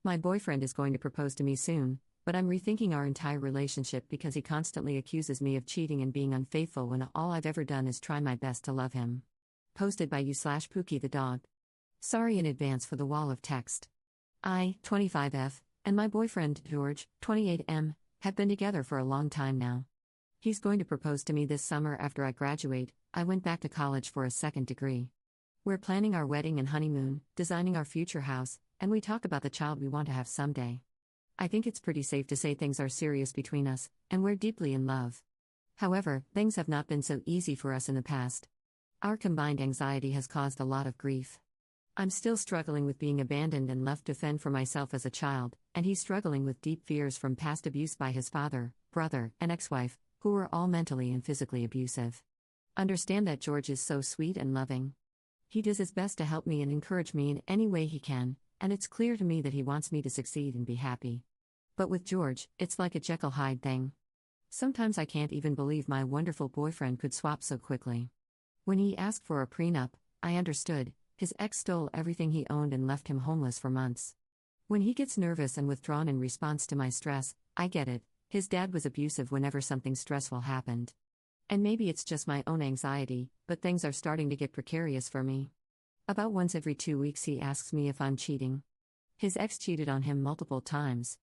My boyfriend is going to propose to me soon, but I'm rethinking our entire relationship because he constantly accuses me of cheating and being unfaithful when all I've ever done is try my best to love him. Posted by you/Pookie the dog. Sorry in advance for the wall of text. I, 25F, and my boyfriend, George, 28M, have been together for a long time now. He's going to propose to me this summer after I graduate. I went back to college for a second degree. We're planning our wedding and honeymoon, designing our future house, and we talk about the child we want to have someday. I think it's pretty safe to say things are serious between us, and we're deeply in love. However, things have not been so easy for us in the past. Our combined anxiety has caused a lot of grief. I'm still struggling with being abandoned and left to fend for myself as a child, and he's struggling with deep fears from past abuse by his father, brother, and ex-wife, who were all mentally and physically abusive. Understand that George is so sweet and loving. He does his best to help me and encourage me in any way he can, and it's clear to me that he wants me to succeed and be happy. But with George, it's like a Jekyll Hyde thing. Sometimes I can't even believe my wonderful boyfriend could swap so quickly. When he asked for a prenup, I understood. His ex stole everything he owned and left him homeless for months. When he gets nervous and withdrawn in response to my stress, I get it. His dad was abusive whenever something stressful happened. And maybe it's just my own anxiety, but things are starting to get precarious for me. About once every 2 weeks he asks me if I'm cheating. His ex cheated on him multiple times.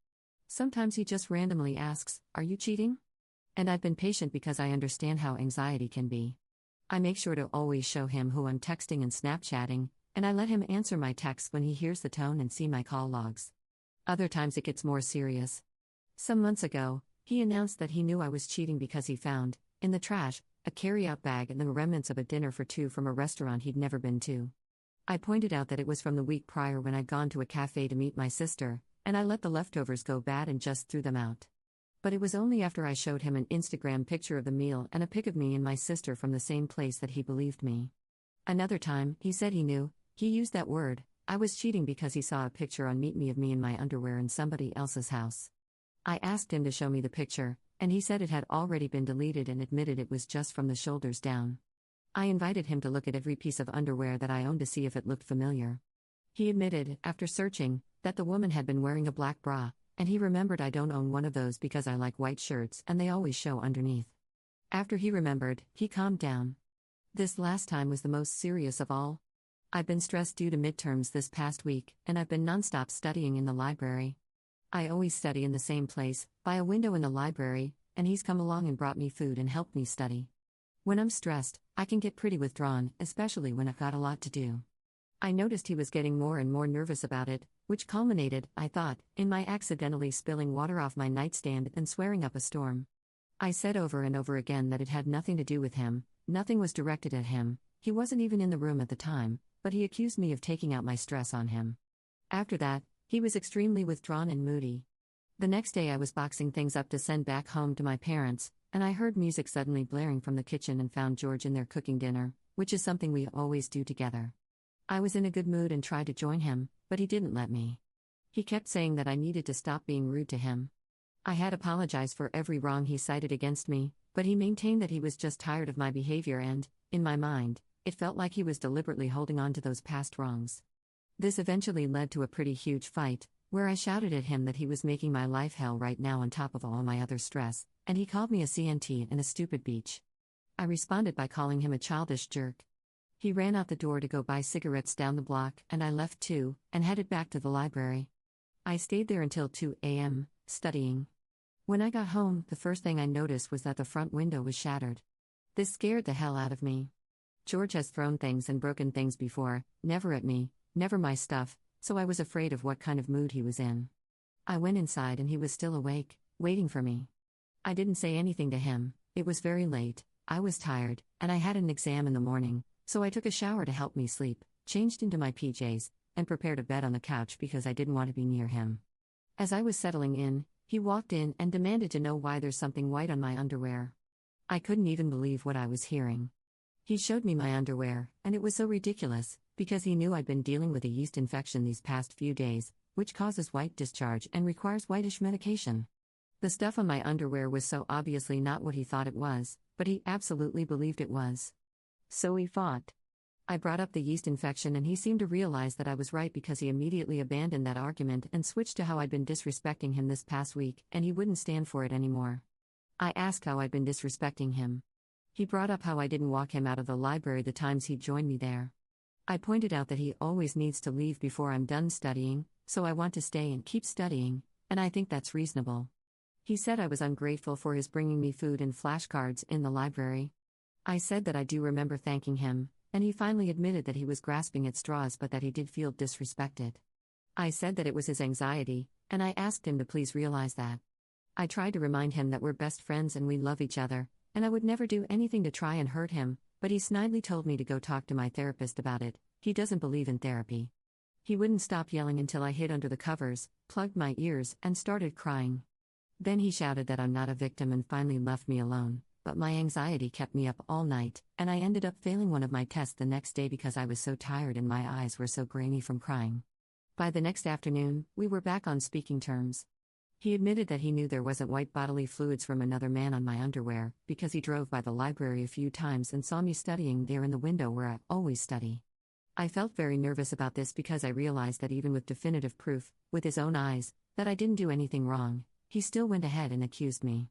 Sometimes he just randomly asks, "Are you cheating?" And I've been patient because I understand how anxiety can be. I make sure to always show him who I'm texting and Snapchatting, and I let him answer my texts when he hears the tone and see my call logs. Other times it gets more serious. Some months ago, he announced that he knew I was cheating because he found, in the trash, a carry-out bag and the remnants of a dinner for two from a restaurant he'd never been to. I pointed out that it was from the week prior when I'd gone to a cafe to meet my sister, and I let the leftovers go bad and just threw them out. But it was only after I showed him an Instagram picture of the meal and a pic of me and my sister from the same place that he believed me. Another time, he said he knew, he used that word, I was cheating because he saw a picture on Meet Me of me in my underwear in somebody else's house. I asked him to show me the picture, and he said it had already been deleted and admitted it was just from the shoulders down. I invited him to look at every piece of underwear that I owned to see if it looked familiar. He admitted, after searching, that the woman had been wearing a black bra, and he remembered I don't own one of those because I like white shirts and they always show underneath. After he remembered, he calmed down. This last time was the most serious of all. I've been stressed due to midterms this past week, and I've been nonstop studying in the library. I always study in the same place, by a window in the library, and he's come along and brought me food and helped me study. When I'm stressed, I can get pretty withdrawn, especially when I've got a lot to do. I noticed he was getting more and more nervous about it, which culminated, I thought, in my accidentally spilling water off my nightstand and swearing up a storm. I said over and over again that it had nothing to do with him, nothing was directed at him, he wasn't even in the room at the time, but he accused me of taking out my stress on him. After that, he was extremely withdrawn and moody. The next day I was boxing things up to send back home to my parents, and I heard music suddenly blaring from the kitchen and found George in there cooking dinner, which is something we always do together. I was in a good mood and tried to join him, but he didn't let me. He kept saying that I needed to stop being rude to him. I had apologized for every wrong he cited against me, but he maintained that he was just tired of my behavior and, in my mind, it felt like he was deliberately holding on to those past wrongs. This eventually led to a pretty huge fight, where I shouted at him that he was making my life hell right now on top of all my other stress, and he called me a CNT and a stupid bitch. I responded by calling him a childish jerk. He ran out the door to go buy cigarettes down the block, and I left too, and headed back to the library. I stayed there until 2 a.m., studying. When I got home, the first thing I noticed was that the front window was shattered. This scared the hell out of me. George has thrown things and broken things before, never at me, never my stuff, so I was afraid of what kind of mood he was in. I went inside and he was still awake, waiting for me. I didn't say anything to him, it was very late, I was tired, and I had an exam in the morning, so I took a shower to help me sleep, changed into my PJs, and prepared a bed on the couch because I didn't want to be near him. As I was settling in, he walked in and demanded to know why there's something white on my underwear. I couldn't even believe what I was hearing. He showed me my underwear, and it was so ridiculous, because he knew I'd been dealing with a yeast infection these past few days, which causes white discharge and requires whitish medication. The stuff on my underwear was so obviously not what he thought it was, but he absolutely believed it was. So we fought. I brought up the yeast infection and he seemed to realize that I was right because he immediately abandoned that argument and switched to how I'd been disrespecting him this past week, and he wouldn't stand for it anymore. I asked how I'd been disrespecting him. He brought up how I didn't walk him out of the library the times he'd joined me there. I pointed out that he always needs to leave before I'm done studying, so I want to stay and keep studying, and I think that's reasonable. He said I was ungrateful for his bringing me food and flashcards in the library. I said that I do remember thanking him, and he finally admitted that he was grasping at straws but that he did feel disrespected. I said that it was his anxiety, and I asked him to please realize that. I tried to remind him that we're best friends and we love each other, and I would never do anything to try and hurt him, but he snidely told me to go talk to my therapist about it. He doesn't believe in therapy. He wouldn't stop yelling until I hid under the covers, plugged my ears, and started crying. Then he shouted that I'm not a victim and finally left me alone, but my anxiety kept me up all night, and I ended up failing one of my tests the next day because I was so tired and my eyes were so grainy from crying. By the next afternoon, we were back on speaking terms. He admitted that he knew there wasn't white bodily fluids from another man on my underwear, because he drove by the library a few times and saw me studying there in the window where I always study. I felt very nervous about this because I realized that even with definitive proof, with his own eyes, that I didn't do anything wrong, he still went ahead and accused me.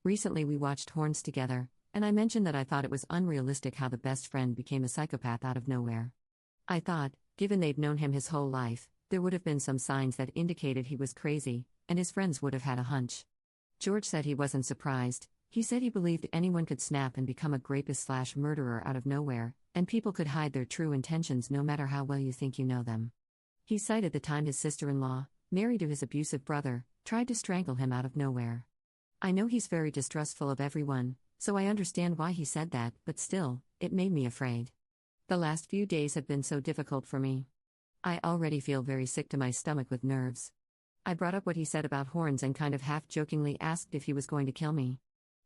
Recently we watched Horns together, and I mentioned that I thought it was unrealistic how the best friend became a psychopath out of nowhere. I thought, given they'd known him his whole life, there would have been some signs that indicated he was crazy, and his friends would have had a hunch. George said he wasn't surprised. He said he believed anyone could snap and become a rapist/murderer out of nowhere, and people could hide their true intentions no matter how well you think you know them. He cited the time his sister-in-law, married to his abusive brother, tried to strangle him out of nowhere. I know he's very distrustful of everyone, so I understand why he said that, but still, it made me afraid. The last few days have been so difficult for me. I already feel very sick to my stomach with nerves. I brought up what he said about Horns and kind of half-jokingly asked if he was going to kill me.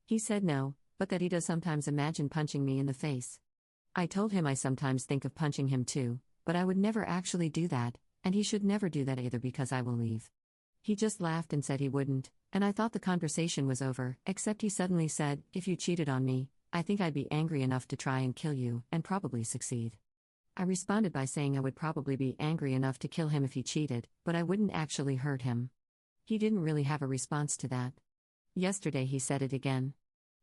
He said no, but that he does sometimes imagine punching me in the face. I told him I sometimes think of punching him too, but I would never actually do that, and he should never do that either because I will leave. He just laughed and said he wouldn't, and I thought the conversation was over, except he suddenly said, "If you cheated on me, I think I'd be angry enough to try and kill you, and probably succeed." I responded by saying I would probably be angry enough to kill him if he cheated, but I wouldn't actually hurt him. He didn't really have a response to that. Yesterday he said it again.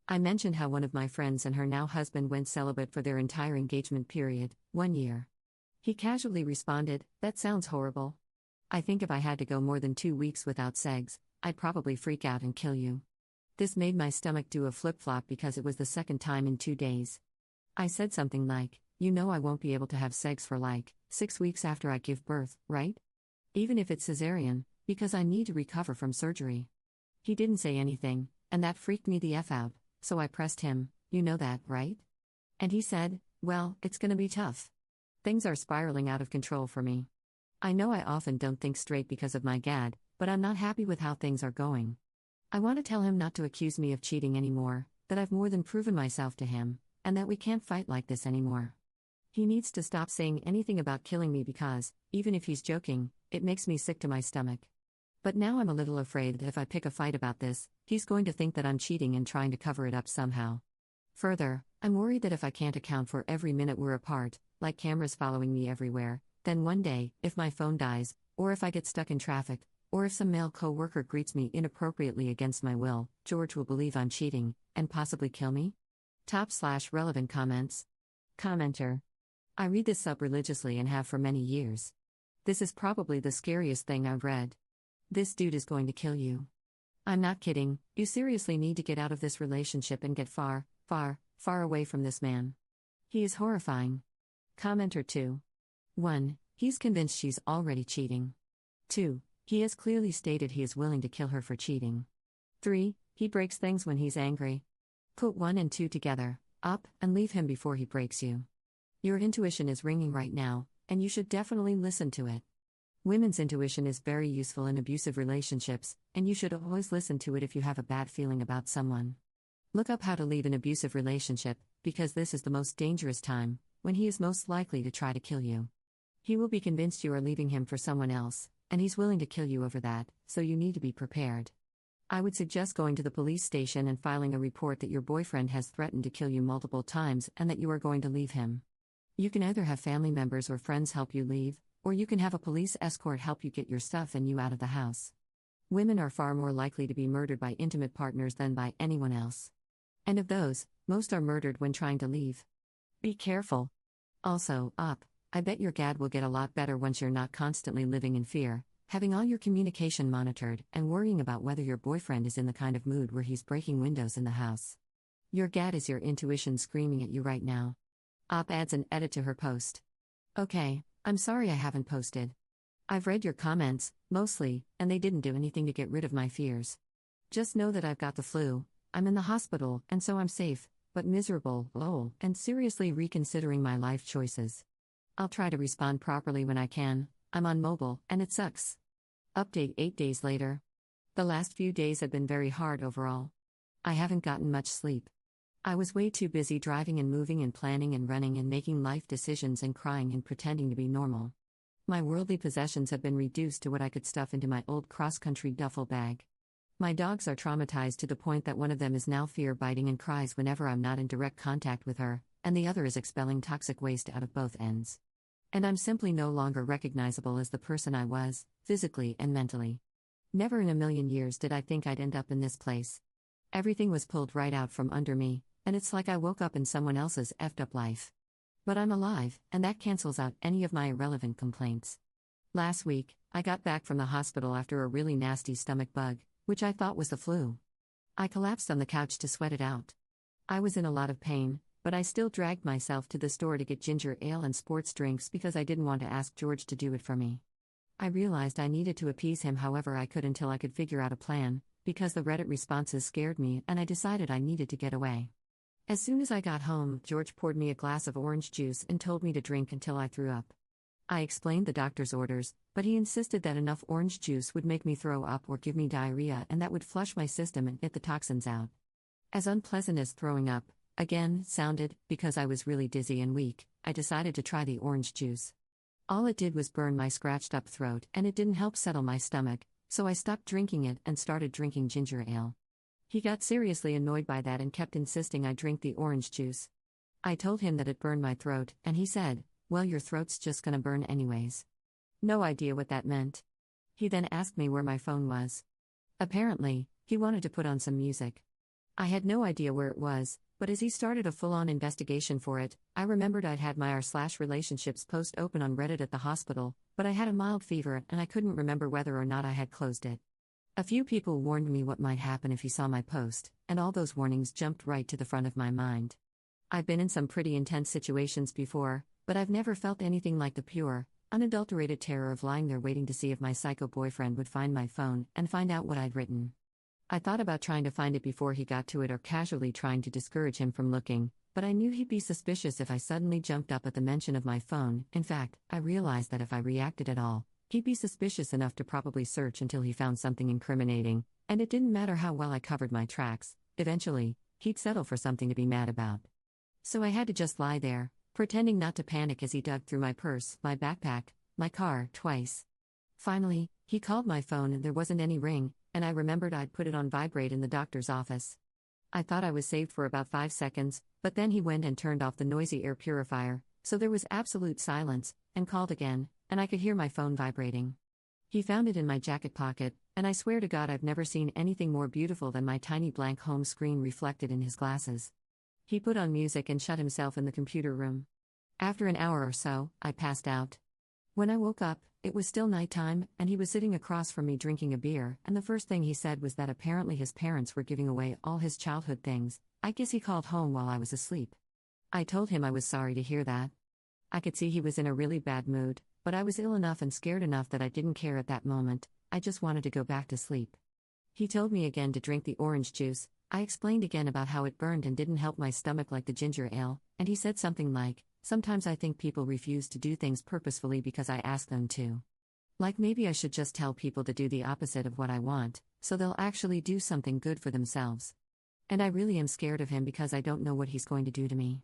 I mentioned how one of my friends and her now husband went celibate for their entire engagement period, 1 year. He casually responded, "That sounds horrible. I think if I had to go more than 2 weeks without sex, I'd probably freak out and kill you." This made my stomach do a flip-flop because it was the second time in 2 days. I said something like, "You know I won't be able to have sex for 6 weeks after I give birth, right? Even if it's cesarean, because I need to recover from surgery." He didn't say anything, and that freaked me the F out, so I pressed him, "You know that, right?" And he said, "Well, it's gonna be tough. Things are spiraling out of control for me. I know I often don't think straight because of my GAD, but I'm not happy with how things are going. I want to tell him not to accuse me of cheating anymore, that I've more than proven myself to him, and that we can't fight like this anymore. He needs to stop saying anything about killing me because, even if he's joking, it makes me sick to my stomach. But now I'm a little afraid that if I pick a fight about this, he's going to think that I'm cheating and trying to cover it up somehow. Further, I'm worried that if I can't account for every minute we're apart, like cameras following me everywhere, then one day, if my phone dies, or if I get stuck in traffic, or if some male co-worker greets me inappropriately against my will, George will believe I'm cheating, and possibly kill me? /relevant comments. Commenter. I read this sub religiously and have for many years. This is probably the scariest thing I've read. This dude is going to kill you. I'm not kidding, you seriously need to get out of this relationship and get far, far, far away from this man. He is horrifying. Commenter 2. 1. He's convinced she's already cheating. 2. He has clearly stated he is willing to kill her for cheating. 3. He breaks things when he's angry. Put 1 and 2 together, up, and leave him before he breaks you. Your intuition is ringing right now, and you should definitely listen to it. Women's intuition is very useful in abusive relationships, and you should always listen to it if you have a bad feeling about someone. Look up how to leave an abusive relationship, because this is the most dangerous time, when he is most likely to try to kill you. He will be convinced you are leaving him for someone else, and he's willing to kill you over that, so you need to be prepared. I would suggest going to the police station and filing a report that your boyfriend has threatened to kill you multiple times and that you are going to leave him. You can either have family members or friends help you leave, or you can have a police escort help you get your stuff and you out of the house. Women are far more likely to be murdered by intimate partners than by anyone else. And of those, most are murdered when trying to leave. Be careful. Also, I bet your GAD will get a lot better once you're not constantly living in fear, having all your communication monitored, and worrying about whether your boyfriend is in the kind of mood where he's breaking windows in the house. Your GAD is your intuition screaming at you right now. Adds an edit to her post. Okay, I'm sorry I haven't posted. I've read your comments, mostly, and they didn't do anything to get rid of my fears. Just know that I've got the flu, I'm in the hospital, and so I'm safe, but miserable, lol, and seriously reconsidering my life choices. I'll try to respond properly when I can. I'm on mobile, and it sucks. Update 8 days later. The last few days have been very hard overall. I haven't gotten much sleep. I was way too busy driving and moving and planning and running and making life decisions and crying and pretending to be normal. My worldly possessions have been reduced to what I could stuff into my old cross-country duffel bag. My dogs are traumatized to the point that one of them is now fear-biting and cries whenever I'm not in direct contact with her, and the other is expelling toxic waste out of both ends. And I'm simply no longer recognizable as the person I was, physically and mentally. Never in a million years did I think I'd end up in this place. Everything was pulled right out from under me, and it's like I woke up in someone else's effed up life. But I'm alive, and that cancels out any of my irrelevant complaints. Last week, I got back from the hospital after a really nasty stomach bug, which I thought was the flu. I collapsed on the couch to sweat it out. I was in a lot of pain, but I still dragged myself to the store to get ginger ale and sports drinks because I didn't want to ask George to do it for me. I realized I needed to appease him however I could until I could figure out a plan, because the Reddit responses scared me and I decided I needed to get away. As soon as I got home, George poured me a glass of orange juice and told me to drink until I threw up. I explained the doctor's orders, but he insisted that enough orange juice would make me throw up or give me diarrhea and that would flush my system and get the toxins out. As unpleasant as throwing up, again, sounded, because I was really dizzy and weak, I decided to try the orange juice. All it did was burn my scratched-up throat and it didn't help settle my stomach, so I stopped drinking it and started drinking ginger ale. He got seriously annoyed by that and kept insisting I drink the orange juice. I told him that it burned my throat, and he said, "Well, your throat's just gonna burn anyways." No idea what that meant. He then asked me where my phone was. Apparently, he wanted to put on some music. I had no idea where it was, but as he started a full-on investigation for it, I remembered I'd had my r/relationships post open on Reddit at the hospital, but I had a mild fever and I couldn't remember whether or not I had closed it. A few people warned me what might happen if he saw my post, and all those warnings jumped right to the front of my mind. I've been in some pretty intense situations before, but I've never felt anything like the pure, unadulterated terror of lying there waiting to see if my psycho boyfriend would find my phone and find out what I'd written. I thought about trying to find it before he got to it or casually trying to discourage him from looking, but I knew he'd be suspicious if I suddenly jumped up at the mention of my phone. In fact, I realized that if I reacted at all, he'd be suspicious enough to probably search until he found something incriminating, and it didn't matter how well I covered my tracks, eventually, he'd settle for something to be mad about. So I had to just lie there, pretending not to panic as he dug through my purse, my backpack, my car, twice. Finally, he called my phone and there wasn't any ring, and I remembered I'd put it on vibrate in the doctor's office. I thought I was saved for about 5 seconds, but then he went and turned off the noisy air purifier, so there was absolute silence, and called again, and I could hear my phone vibrating. He found it in my jacket pocket, and I swear to God I've never seen anything more beautiful than my tiny blank home screen reflected in his glasses. He put on music and shut himself in the computer room. After an hour or so, I passed out. When I woke up, it was still nighttime, and he was sitting across from me drinking a beer, and the first thing he said was that apparently his parents were giving away all his childhood things. I guess he called home while I was asleep. I told him I was sorry to hear that. I could see he was in a really bad mood, but I was ill enough and scared enough that I didn't care at that moment. I just wanted to go back to sleep. He told me again to drink the orange juice. I explained again about how it burned and didn't help my stomach like the ginger ale, and he said something like, "Sometimes I think people refuse to do things purposefully because I ask them to. Like maybe I should just tell people to do the opposite of what I want, so they'll actually do something good for themselves. And I really am scared of him because I don't know what he's going to do to me."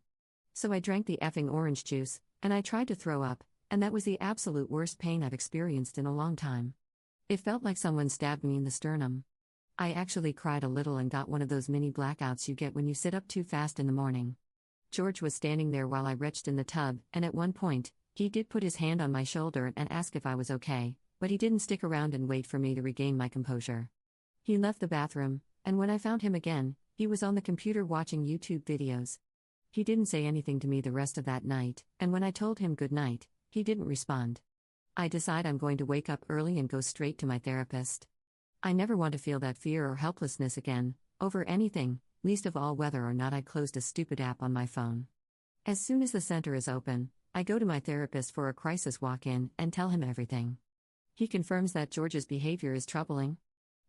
So I drank the effing orange juice, and I tried to throw up, and that was the absolute worst pain I've experienced in a long time. It felt like someone stabbed me in the sternum. I actually cried a little and got one of those mini blackouts you get when you sit up too fast in the morning. George was standing there while I retched in the tub, and at one point, he did put his hand on my shoulder and ask if I was okay, but he didn't stick around and wait for me to regain my composure. He left the bathroom, and when I found him again, he was on the computer watching YouTube videos. He didn't say anything to me the rest of that night, and when I told him good night, he didn't respond. I decide I'm going to wake up early and go straight to my therapist. I never want to feel that fear or helplessness again, over anything, least of all whether or not I closed a stupid app on my phone. As soon as the center is open, I go to my therapist for a crisis walk-in and tell him everything. He confirms that George's behavior is troubling.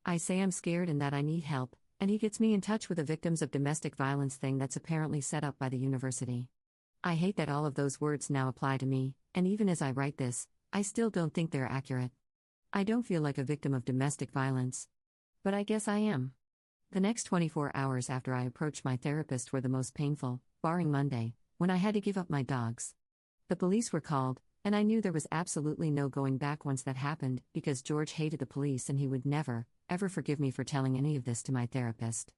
I say I'm scared and that I need help, and he gets me in touch with a victims of domestic violence thing that's apparently set up by the university. I hate that all of those words now apply to me, and even as I write this, I still don't think they're accurate. I don't feel like a victim of domestic violence. But I guess I am. The next 24 hours after I approached my therapist were the most painful, barring Monday, when I had to give up my dogs. The police were called, and I knew there was absolutely no going back once that happened, because George hated the police and he would never, ever forgive me for telling any of this to my therapist.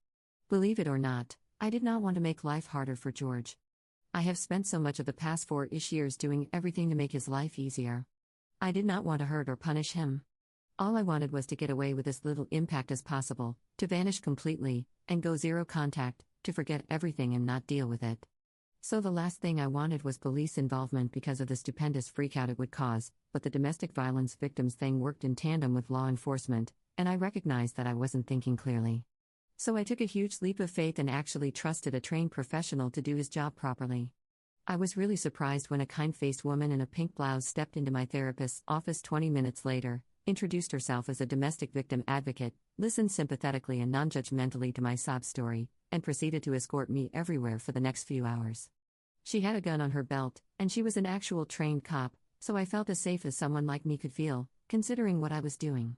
Believe it or not, I did not want to make life harder for George. I have spent so much of the past 4-ish years doing everything to make his life easier. I did not want to hurt or punish him. All I wanted was to get away with as little impact as possible, to vanish completely, and go zero contact, to forget everything and not deal with it. So the last thing I wanted was police involvement because of the stupendous freakout it would cause, but the domestic violence victims thing worked in tandem with law enforcement, and I recognized that I wasn't thinking clearly. So I took a huge leap of faith and actually trusted a trained professional to do his job properly. I was really surprised when a kind-faced woman in a pink blouse stepped into my therapist's office 20 minutes later, introduced herself as a domestic victim advocate, listened sympathetically and non-judgmentally to my sob story, and proceeded to escort me everywhere for the next few hours. She had a gun on her belt, and she was an actual trained cop, so I felt as safe as someone like me could feel, considering what I was doing.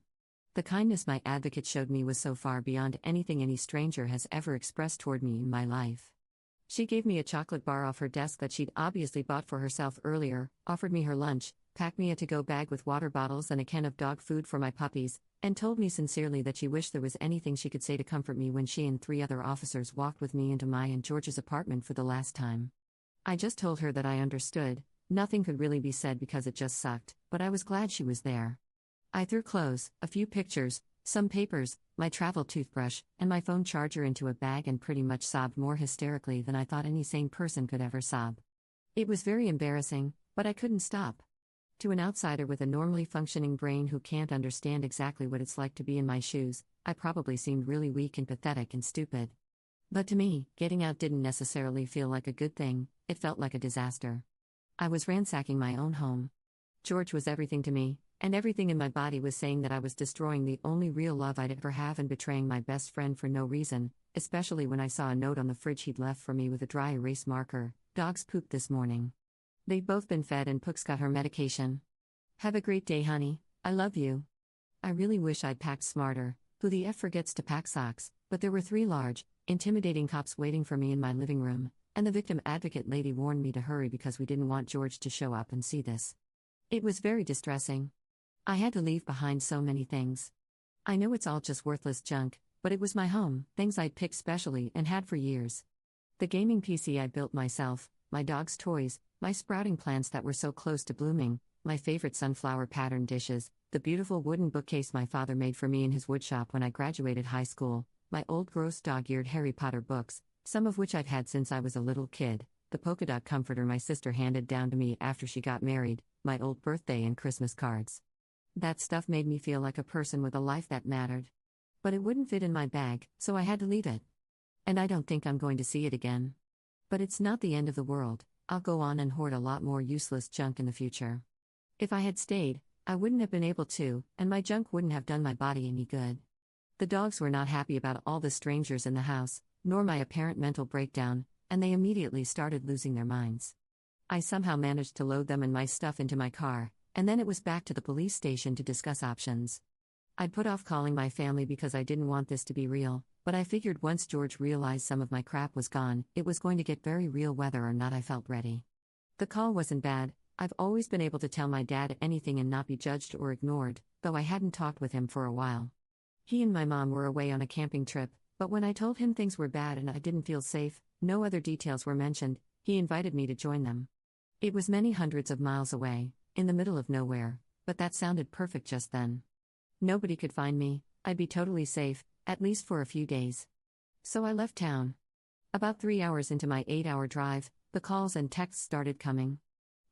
The kindness my advocate showed me was so far beyond anything any stranger has ever expressed toward me in my life. She gave me a chocolate bar off her desk that she'd obviously bought for herself earlier, offered me her lunch, packed me a to-go bag with water bottles and a can of dog food for my puppies, and told me sincerely that she wished there was anything she could say to comfort me when she and 3 other officers walked with me into my and George's apartment for the last time. I just told her that I understood. Nothing could really be said because it just sucked, but I was glad she was there. I threw clothes, a few pictures, some papers, my travel toothbrush, and my phone charger into a bag and pretty much sobbed more hysterically than I thought any sane person could ever sob. It was very embarrassing, but I couldn't stop. To an outsider with a normally functioning brain who can't understand exactly what it's like to be in my shoes, I probably seemed really weak and pathetic and stupid. But to me, getting out didn't necessarily feel like a good thing, it felt like a disaster. I was ransacking my own home. George was everything to me, and everything in my body was saying that I was destroying the only real love I'd ever have and betraying my best friend for no reason, especially when I saw a note on the fridge he'd left for me with a dry erase marker: "Dogs pooped this morning. They'd both been fed and Pook's got her medication. Have a great day, honey, I love you." I really wish I'd packed smarter. Who the F forgets to pack socks? But there were 3 large, intimidating cops waiting for me in my living room, and the victim advocate lady warned me to hurry because we didn't want George to show up and see this. It was very distressing. I had to leave behind so many things. I know it's all just worthless junk, but it was my home, things I'd picked specially and had for years. The gaming PC I built myself, my dog's toys, my sprouting plants that were so close to blooming, my favorite sunflower pattern dishes, the beautiful wooden bookcase my father made for me in his woodshop when I graduated high school, my old gross dog-eared Harry Potter books, some of which I've had since I was a little kid, the polka dot comforter my sister handed down to me after she got married, my old birthday and Christmas cards. That stuff made me feel like a person with a life that mattered. But it wouldn't fit in my bag, so I had to leave it. And I don't think I'm going to see it again. But it's not the end of the world. I'll go on and hoard a lot more useless junk in the future. If I had stayed, I wouldn't have been able to, and my junk wouldn't have done my body any good. The dogs were not happy about all the strangers in the house, nor my apparent mental breakdown, and they immediately started losing their minds. I somehow managed to load them and my stuff into my car, and then it was back to the police station to discuss options. I'd put off calling my family because I didn't want this to be real, but I figured once George realized some of my crap was gone, it was going to get very real whether or not I felt ready. The call wasn't bad. I've always been able to tell my dad anything and not be judged or ignored, though I hadn't talked with him for a while. He and my mom were away on a camping trip, but when I told him things were bad and I didn't feel safe, no other details were mentioned. He invited me to join them. It was many hundreds of miles away, in the middle of nowhere, but that sounded perfect just then. Nobody could find me, I'd be totally safe, at least for a few days. So I left town. About 3 hours into my 8-hour drive, the calls and texts started coming.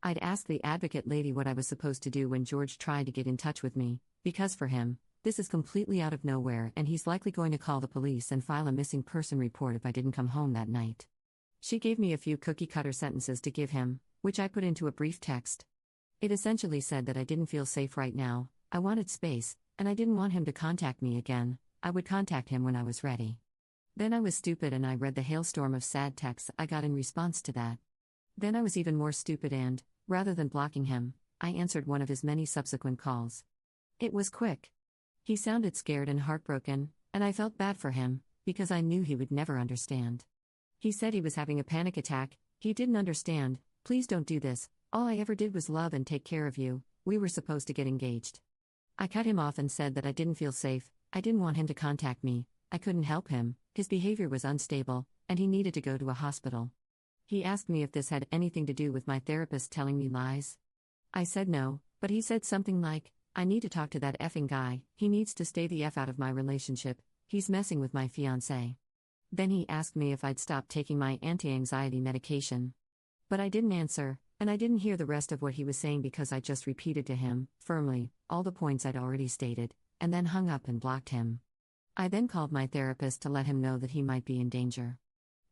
I'd asked the advocate lady what I was supposed to do when George tried to get in touch with me, because for him, this is completely out of nowhere and he's likely going to call the police and file a missing person report if I didn't come home that night. She gave me a few cookie-cutter sentences to give him, which I put into a brief text. It essentially said that I didn't feel safe right now, I wanted space, and I didn't want him to contact me again. I would contact him when I was ready. Then I was stupid and I read the hailstorm of sad texts I got in response to that. Then I was even more stupid and, rather than blocking him, I answered one of his many subsequent calls. It was quick. He sounded scared and heartbroken, and I felt bad for him, because I knew he would never understand. He said he was having a panic attack, he didn't understand, please don't do this, all I ever did was love and take care of you, we were supposed to get engaged. I cut him off and said that I didn't feel safe, I didn't want him to contact me, I couldn't help him, his behavior was unstable, and he needed to go to a hospital. He asked me if this had anything to do with my therapist telling me lies. I said no, but he said something like, I need to talk to that effing guy, he needs to stay the F out of my relationship, he's messing with my fiancé. Then he asked me if I'd stop taking my anti-anxiety medication. But I didn't answer, and I didn't hear the rest of what he was saying because I just repeated to him, firmly, all the points I'd already stated, and then hung up and blocked him. I then called my therapist to let him know that he might be in danger.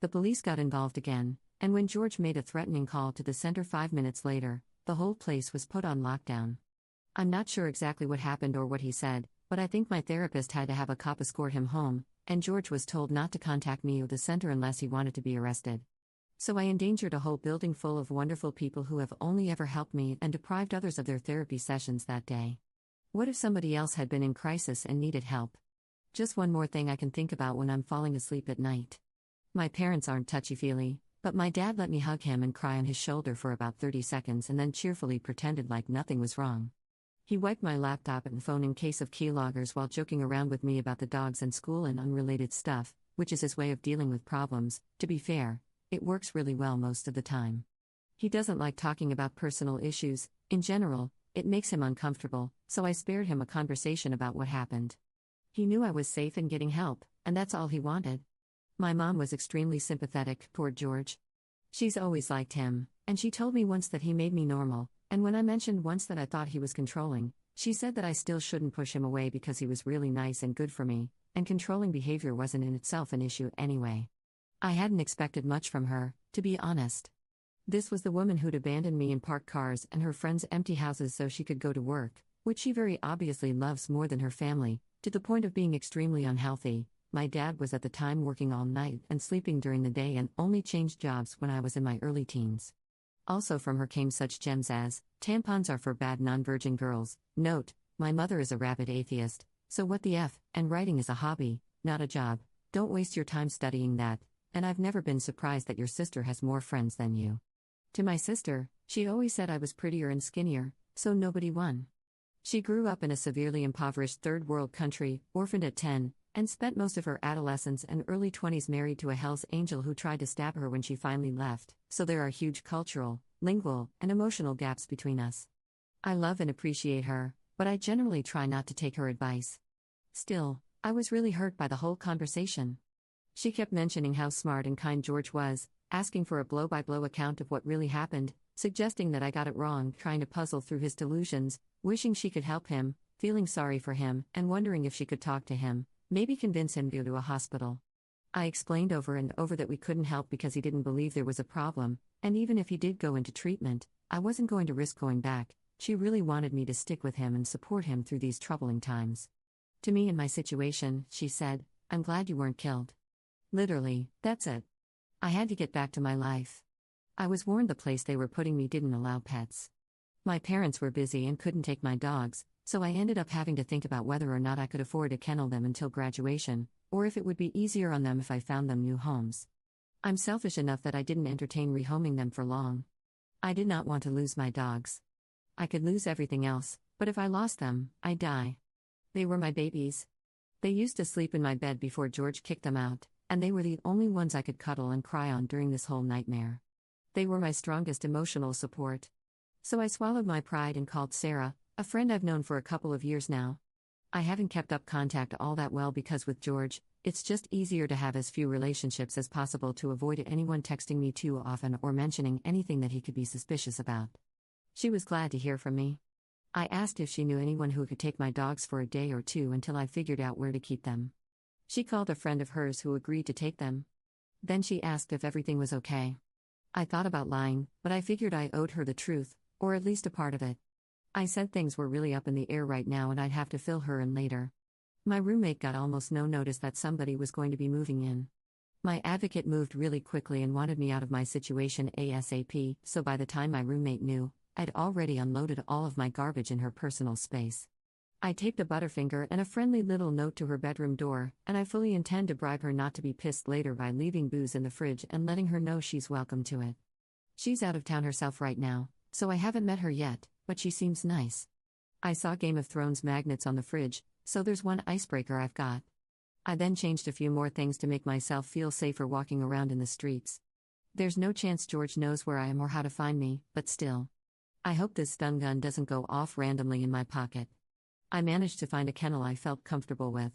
The police got involved again, and when George made a threatening call to the center 5 minutes later, the whole place was put on lockdown. I'm not sure exactly what happened or what he said, but I think my therapist had to have a cop escort him home, and George was told not to contact me or the center unless he wanted to be arrested. So I endangered a whole building full of wonderful people who have only ever helped me and deprived others of their therapy sessions that day. What if somebody else had been in crisis and needed help? Just one more thing I can think about when I'm falling asleep at night. My parents aren't touchy-feely, but my dad let me hug him and cry on his shoulder for about 30 seconds and then cheerfully pretended like nothing was wrong. He wiped my laptop and phone in case of keyloggers while joking around with me about the dogs and school and unrelated stuff, which is his way of dealing with problems. To be fair, it works really well most of the time. He doesn't like talking about personal issues, in general, it makes him uncomfortable, so I spared him a conversation about what happened. He knew I was safe and getting help, and that's all he wanted. My mom was extremely sympathetic toward George. She's always liked him, and she told me once that he made me normal, and when I mentioned once that I thought he was controlling, she said that I still shouldn't push him away because he was really nice and good for me, and controlling behavior wasn't in itself an issue anyway. I hadn't expected much from her, to be honest. This was the woman who'd abandoned me in parked cars and her friends' empty houses so she could go to work, which she very obviously loves more than her family, to the point of being extremely unhealthy. My dad was at the time working all night and sleeping during the day and only changed jobs when I was in my early teens. Also from her came such gems as, tampons are for bad non-virgin girls. Note, my mother is a rabid atheist, so what the F, and writing is a hobby, not a job, don't waste your time studying that, and I've never been surprised that your sister has more friends than you. To my sister, she always said I was prettier and skinnier, so nobody won. She grew up in a severely impoverished third world country, orphaned at 10, and spent most of her adolescence and early 20s married to a Hell's Angel who tried to stab her when she finally left, so there are huge cultural, lingual, and emotional gaps between us. I love and appreciate her, but I generally try not to take her advice. Still, I was really hurt by the whole conversation. She kept mentioning how smart and kind George was, asking for a blow-by-blow account of what really happened, suggesting that I got it wrong, trying to puzzle through his delusions, wishing she could help him, feeling sorry for him, and wondering if she could talk to him. Maybe convince him to go to a hospital. I explained over and over that we couldn't help because he didn't believe there was a problem, and even if he did go into treatment, I wasn't going to risk going back. She really wanted me to stick with him and support him through these troubling times. To me in my situation, she said, I'm glad you weren't killed. Literally, that's it. I had to get back to my life. I was warned the place they were putting me didn't allow pets. My parents were busy and couldn't take my dogs, so I ended up having to think about whether or not I could afford to kennel them until graduation, or if it would be easier on them if I found them new homes. I'm selfish enough that I didn't entertain rehoming them for long. I did not want to lose my dogs. I could lose everything else, but if I lost them, I'd die. They were my babies. They used to sleep in my bed before George kicked them out, and they were the only ones I could cuddle and cry on during this whole nightmare. They were my strongest emotional support. So I swallowed my pride and called Sarah, a friend I've known for a couple of years now. I haven't kept up contact all that well because with George, it's just easier to have as few relationships as possible to avoid anyone texting me too often or mentioning anything that he could be suspicious about. She was glad to hear from me. I asked if she knew anyone who could take my dogs for a day or two until I figured out where to keep them. She called a friend of hers who agreed to take them. Then she asked if everything was okay. I thought about lying, but I figured I owed her the truth, or at least a part of it. I said things were really up in the air right now and I'd have to fill her in later. My roommate got almost no notice that somebody was going to be moving in. My advocate moved really quickly and wanted me out of my situation ASAP, so by the time my roommate knew, I'd already unloaded all of my garbage in her personal space. I taped a Butterfinger and a friendly little note to her bedroom door, and I fully intend to bribe her not to be pissed later by leaving booze in the fridge and letting her know she's welcome to it. She's out of town herself right now, so I haven't met her yet, but she seems nice. I saw Game of Thrones magnets on the fridge, so there's one icebreaker I've got. I then changed a few more things to make myself feel safer walking around in the streets. There's no chance George knows where I am or how to find me, but still. I hope this stun gun doesn't go off randomly in my pocket. I managed to find a kennel I felt comfortable with.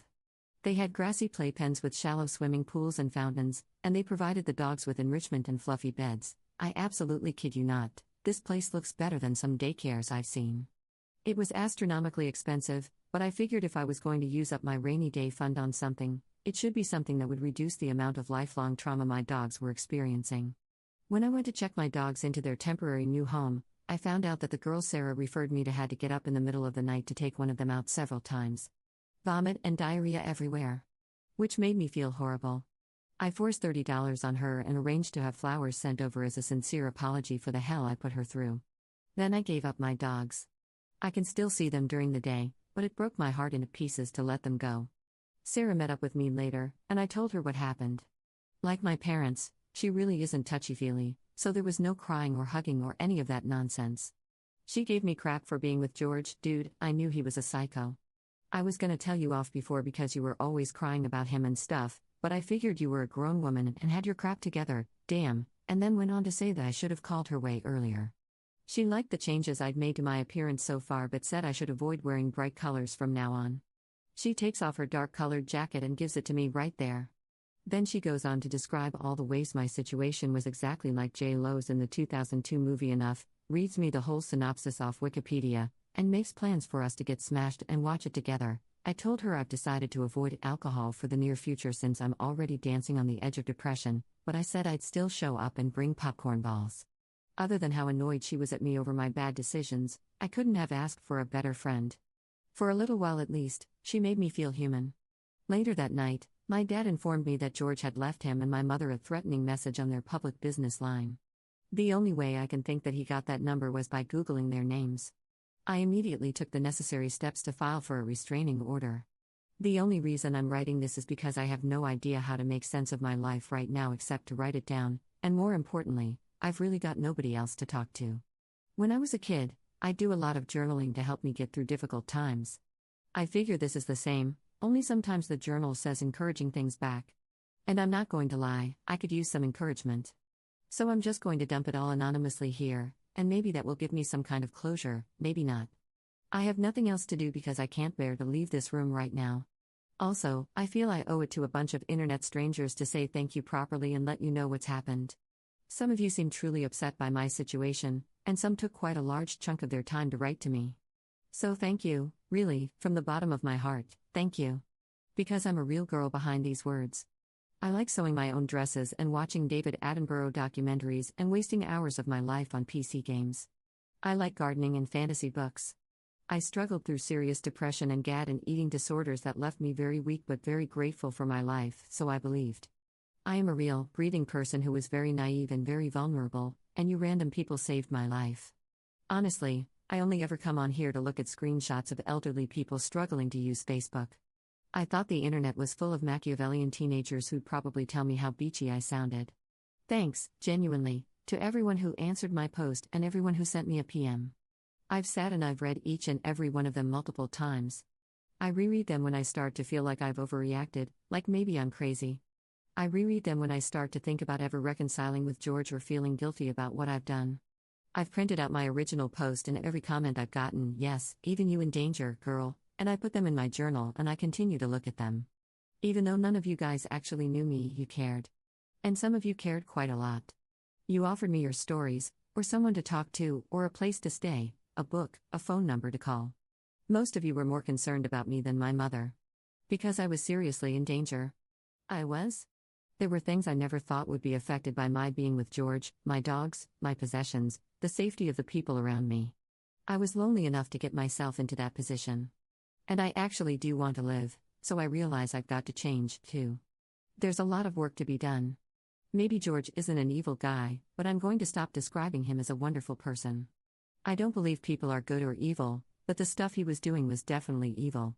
They had grassy playpens with shallow swimming pools and fountains, and they provided the dogs with enrichment and fluffy beds. I absolutely kid you not, this place looks better than some daycares I've seen. It was astronomically expensive, but I figured if I was going to use up my rainy day fund on something, it should be something that would reduce the amount of lifelong trauma my dogs were experiencing. When I went to check my dogs into their temporary new home, I found out that the girl Sarah referred me to had to get up in the middle of the night to take one of them out several times. Vomit and diarrhea everywhere. Which made me feel horrible. I forced $30 on her and arranged to have flowers sent over as a sincere apology for the hell I put her through. Then I gave up my dogs. I can still see them during the day, but it broke my heart into pieces to let them go. Sarah met up with me later, and I told her what happened. Like my parents, she really isn't touchy-feely, so there was no crying or hugging or any of that nonsense. She gave me crap for being with George. Dude, I knew he was a psycho. I was gonna tell you off before because you were always crying about him and stuff, but I figured you were a grown woman and had your crap together, damn, and then went on to say that I should have called her way earlier. She liked the changes I'd made to my appearance so far but said I should avoid wearing bright colors from now on. She takes off her dark-colored jacket and gives it to me right there. Then she goes on to describe all the ways my situation was exactly like J-Lo's in the 2002 movie Enough, reads me the whole synopsis off Wikipedia, and makes plans for us to get smashed and watch it together. I told her I've decided to avoid alcohol for the near future since I'm already dancing on the edge of depression, but I said I'd still show up and bring popcorn balls. Other than how annoyed she was at me over my bad decisions, I couldn't have asked for a better friend. For a little while at least, she made me feel human. Later that night, my dad informed me that George had left him and my mother a threatening message on their public business line. The only way I can think that he got that number was by Googling their names. I immediately took the necessary steps to file for a restraining order. The only reason I'm writing this is because I have no idea how to make sense of my life right now except to write it down, and more importantly, I've really got nobody else to talk to. When I was a kid, I'd do a lot of journaling to help me get through difficult times. I figure this is the same, only sometimes the journal says encouraging things back. And I'm not going to lie, I could use some encouragement. So I'm just going to dump it all anonymously here, and maybe that will give me some kind of closure, maybe not. I have nothing else to do because I can't bear to leave this room right now. Also, I feel I owe it to a bunch of internet strangers to say thank you properly and let you know what's happened. Some of you seem truly upset by my situation, and some took quite a large chunk of their time to write to me. So thank you, really, from the bottom of my heart, thank you. Because I'm a real girl behind these words. I like sewing my own dresses and watching David Attenborough documentaries and wasting hours of my life on PC games. I like gardening and fantasy books. I struggled through serious depression and GAD and eating disorders that left me very weak but very grateful for my life, so I believed. I am a real, breathing person who was very naive and very vulnerable, and you random people saved my life. Honestly, I only ever come on here to look at screenshots of elderly people struggling to use Facebook. I thought the internet was full of Machiavellian teenagers who'd probably tell me how beachy I sounded. Thanks, genuinely, to everyone who answered my post and everyone who sent me a PM. I've sat and I've read each and every one of them multiple times. I reread them when I start to feel like I've overreacted, like maybe I'm crazy. I reread them when I start to think about ever reconciling with George or feeling guilty about what I've done. I've printed out my original post and every comment I've gotten, yes, even you in danger, girl, and I put them in my journal and I continue to look at them. Even though none of you guys actually knew me, you cared. And some of you cared quite a lot. You offered me your stories, or someone to talk to, or a place to stay, a book, a phone number to call. Most of you were more concerned about me than my mother. Because I was seriously in danger. I was? There were things I never thought would be affected by my being with George, my dogs, my possessions, the safety of the people around me. I was lonely enough to get myself into that position. And I actually do want to live, so I realize I've got to change, too. There's a lot of work to be done. Maybe George isn't an evil guy, but I'm going to stop describing him as a wonderful person. I don't believe people are good or evil, but the stuff he was doing was definitely evil.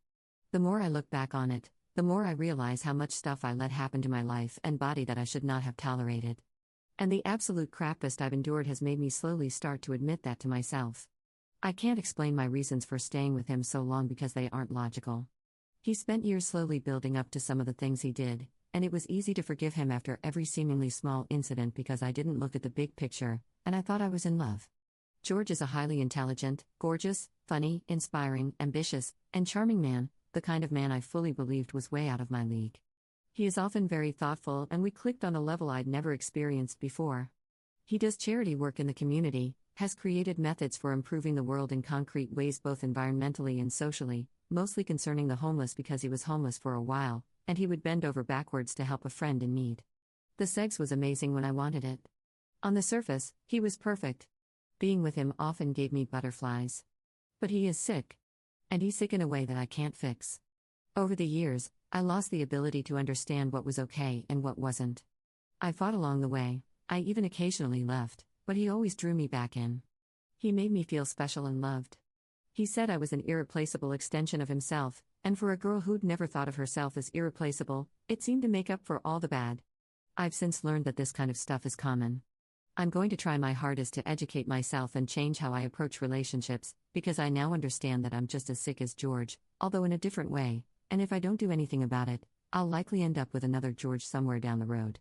The more I look back on it, the more I realize how much stuff I let happen to my life and body that I should not have tolerated. And the absolute crapest I've endured has made me slowly start to admit that to myself. I can't explain my reasons for staying with him so long because they aren't logical. He spent years slowly building up to some of the things he did, and it was easy to forgive him after every seemingly small incident because I didn't look at the big picture, and I thought I was in love. George is a highly intelligent, gorgeous, funny, inspiring, ambitious, and charming man, the kind of man I fully believed was way out of my league. He is often very thoughtful, and we clicked on a level I'd never experienced before. He does charity work in the community, has created methods for improving the world in concrete ways both environmentally and socially, mostly concerning the homeless because he was homeless for a while, and he would bend over backwards to help a friend in need. The sex was amazing when I wanted it. On the surface, he was perfect. Being with him often gave me butterflies. But he is sick. And he's sick in a way that I can't fix. Over the years, I lost the ability to understand what was okay and what wasn't. I fought along the way, I even occasionally left, but he always drew me back in. He made me feel special and loved. He said I was an irreplaceable extension of himself, and for a girl who'd never thought of herself as irreplaceable, it seemed to make up for all the bad. I've since learned that this kind of stuff is common. I'm going to try my hardest to educate myself and change how I approach relationships, because I now understand that I'm just as sick as George, although in a different way, and if I don't do anything about it, I'll likely end up with another George somewhere down the road.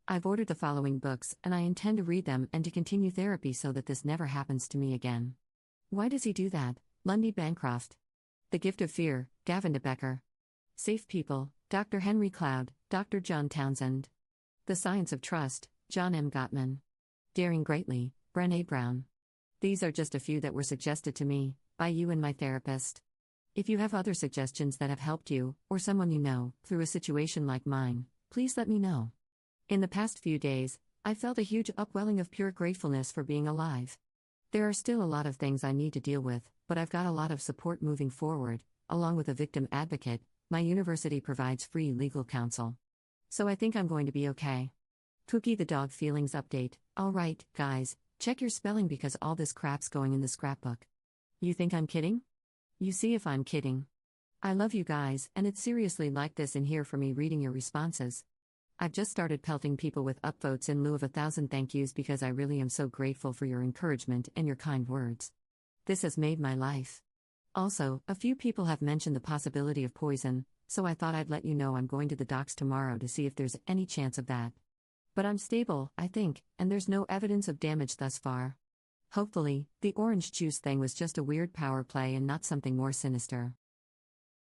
I've ordered the following books, and I intend to read them and to continue therapy so that this never happens to me again. Why does he do that? Lundy Bancroft. The Gift of Fear, Gavin de Becker. Safe People, Dr. Henry Cloud, Dr. John Townsend. The Science of Trust, John M. Gottman. Daring Greatly, Brené Brown. These are just a few that were suggested to me, by you and my therapist. If you have other suggestions that have helped you, or someone you know, through a situation like mine, please let me know. In the past few days, I felt a huge upwelling of pure gratefulness for being alive. There are still a lot of things I need to deal with, but I've got a lot of support moving forward, along with a victim advocate. My university provides free legal counsel. So I think I'm going to be okay. Pookie the dog feelings update. Alright, guys, check your spelling because all this crap's going in the scrapbook. You think I'm kidding? You see if I'm kidding. I love you guys, and it's seriously like this in here for me reading your responses. I've just started pelting people with upvotes in lieu of 1,000 thank yous because I really am so grateful for your encouragement and your kind words. This has made my life. Also, a few people have mentioned the possibility of poison, so I thought I'd let you know I'm going to the docs tomorrow to see if there's any chance of that. But I'm stable, I think, and there's no evidence of damage thus far. Hopefully, the orange juice thing was just a weird power play and not something more sinister.